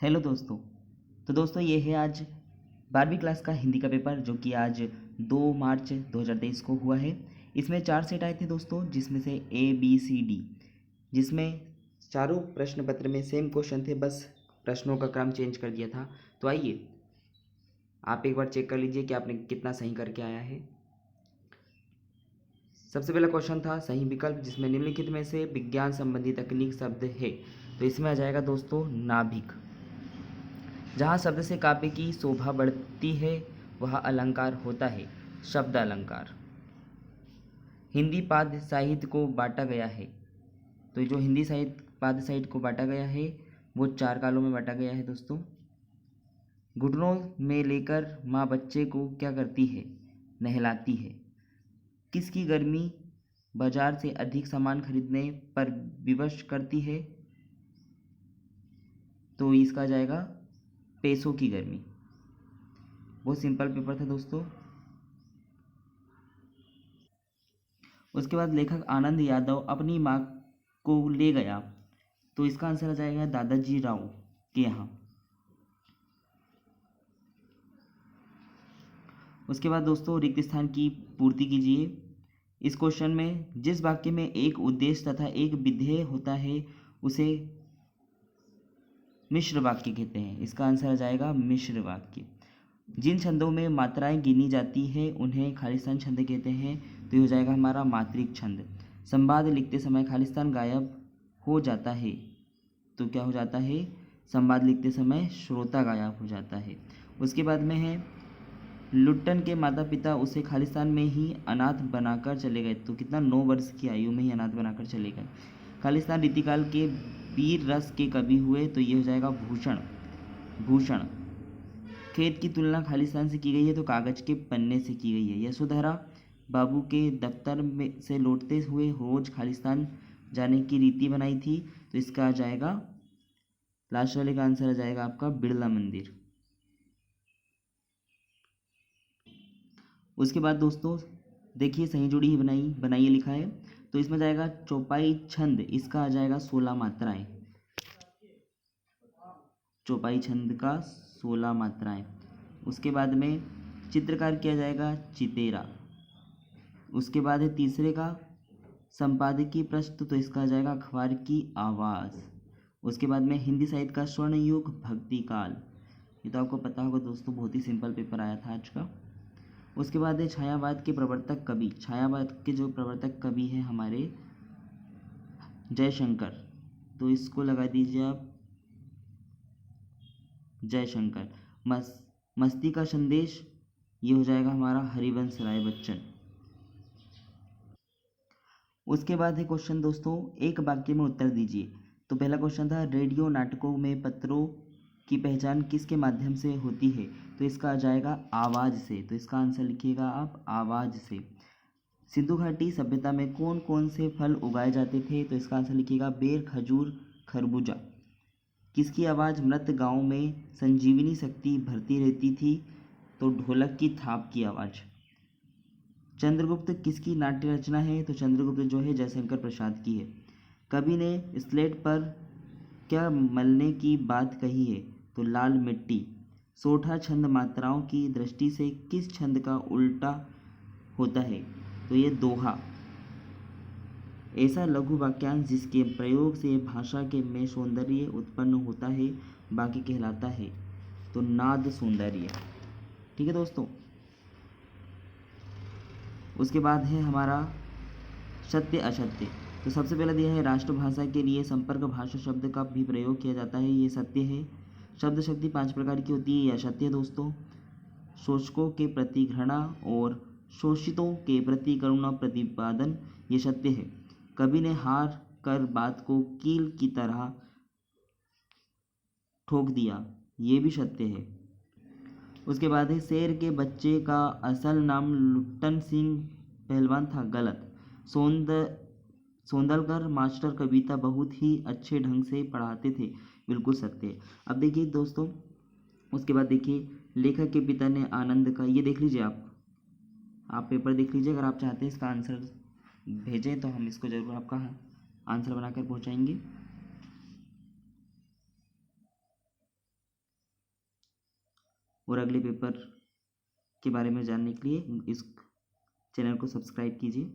Hello दोस्तों। तो दोस्तों ये है आज 12वीं क्लास का हिंदी का पेपर जो कि आज 2 मार्च 2023 को हुआ है। इसमें 4 सेट आए थे दोस्तों, जिसमें से ABCD, जिसमें चारों प्रश्न पत्र में सेम क्वेश्चन थे, बस प्रश्नों का क्रम चेंज कर दिया था। तो आइए आप एक बार चेक कर लीजिए कि आपने कितना सही करके आया है। सबसे पहला क्वेश्चन था सही विकल्प, जिसमें निम्नलिखित में से विज्ञान संबंधी तकनीक शब्द है। तो इसमें आ जाएगा दोस्तों नाभिक। जहाँ शब्द से काव्य की शोभा बढ़ती है वह अलंकार होता है शब्द अलंकार। हिंदी पाद्य साहित्य को बांटा गया है। तो जो हिंदी साहित्य पाद्य साहित्य को बांटा गया है वो 4 कालों में बांटा गया है दोस्तों। घुटनों में लेकर माँ बच्चे को क्या करती है? नहलाती है। किसकी गर्मी बाजार से अधिक सामान खरीदने पर विवश करती है? तो इसका जाएगा पैसों की गर्मी। बहुत सिंपल पेपर था दोस्तों। उसके बाद लेखक आनंद यादव अपनी माँ को ले गया। तो इसका आंसर आ जाएगा दादाजी राव के यहाँ। उसके बाद दोस्तों रिक्त स्थान की पूर्ति कीजिए। इस क्वेश्चन में जिस वाक्य में एक उद्देश्य तथा एक विधेय होता है उसे मिश्र वाक्य कहते हैं। इसका आंसर आ जाएगा मिश्र वाक्य। जिन छंदों में मात्राएं गिनी जाती है उन्हें खालिस्तान छंद कहते हैं। तो ये हो जाएगा हमारा मात्रिक छंद। संवाद लिखते समय खालिस्तान गायब हो जाता है तो क्या हो जाता है? संवाद लिखते समय श्रोता गायब हो जाता है। उसके बाद में है लुट्टन के माता पिता उसे खालिस्तान में ही अनाथ बनाकर चले गए। तो कितना 9 वर्ष की आयु में ही अनाथ बनाकर चले गए। खालिस्तान रीतिकाल के वीर रस के कवि हुए। तो ये हो जाएगा भूषण। भूषण। खेत की तुलना खालिस्तान से की गई है तो कागज के पन्ने से की गई है। यशोधरा बाबू के दफ्तर में से लौटते हुए रोज खालिस्तान जाने की रीति बनाई थी। तो इसका आ जाएगा लास्ट वाले का आंसर आ जाएगा आपका बिड़ला मंदिर। उसके बाद दोस्तों देखिए सही जुड़ी ही बनाइए लिखा है। तो इसमें जाएगा चौपाई छंद। इसका आ जाएगा 16 मात्राएं। चौपाई छंद का 16 मात्राएं। उसके बाद में चित्रकार किया जाएगा चितेरा। उसके बाद है तीसरे का संपादकीय प्रश्न। तो इसका आ जाएगा अखबार की आवाज़। उसके बाद में हिंदी साहित्य का स्वर्ण युग भक्ति काल। ये तो आपको पता होगा दोस्तों, बहुत ही सिंपल पेपर आया था आज का। उसके बाद है छायावाद के प्रवर्तक कवि। छायावाद के जो प्रवर्तक कवि हैं हमारे जयशंकर। तो इसको लगा दीजिए आप जयशंकर। मस्ती का संदेश ये हो जाएगा हमारा हरिवंश राय बच्चन। उसके बाद है क्वेश्चन दोस्तों एक वाक्य में उत्तर दीजिए। तो पहला क्वेश्चन था रेडियो नाटकों में पत्रों की पहचान किसके माध्यम से होती है? तो इसका आ जाएगा आवाज़ से। तो इसका आंसर लिखिएगा आप आवाज़ से। सिंधु घाटी सभ्यता में कौन कौन से फल उगाए जाते थे? तो इसका आंसर लिखिएगा बेर, खजूर, खरबूजा। किसकी आवाज़ मृत गाँव में संजीवनी शक्ति भरती रहती थी? तो ढोलक की थाप की आवाज़। चंद्रगुप्त किसकी नाट्य रचना है? तो चंद्रगुप्त जो है जयशंकर प्रसाद की है। कवि ने स्लेट पर क्या मलने की बात कही है? तो लाल मिट्टी। सोठा छंद मात्राओं की दृष्टि से किस छंद का उल्टा होता है? तो ये दोहा। ऐसा लघु वाक्यांश जिसके प्रयोग से भाषा के में सौंदर्य उत्पन्न होता है बाकी कहलाता है। तो नाद सौंदर्य। ठीक है दोस्तों। उसके बाद है हमारा सत्य असत्य। तो सबसे पहले दिया है राष्ट्रभाषा के लिए संपर्क भाषा शब्द का भी प्रयोग किया जाता है। ये सत्य है। शब्द शक्ति 5 प्रकार की होती है। यह असत्य है दोस्तों। शोषकों के प्रति घृणा और शोषितों के प्रति करुणा प्रतिपादन ये सत्य है। कवि ने हार कर बात को कील की तरह ठोक दिया ये भी सत्य है। उसके बाद है शेर के बच्चे का असल नाम लुट्टन सिंह पहलवान था। गलत। सोंदलकर मास्टर कविता बहुत ही अच्छे ढंग से पढ़ाते थे। बिल्कुल सत्य है। अब देखिए दोस्तों उसके बाद देखिए लेखक के पिता ने आनंद का ये देख लीजिए आप पेपर देख लीजिए। अगर आप चाहते हैं इसका आंसर भेजें तो हम इसको ज़रूर आपका आंसर बनाकर पहुंचाएंगे। और अगले पेपर के बारे में जानने के लिए इस चैनल को सब्सक्राइब कीजिए।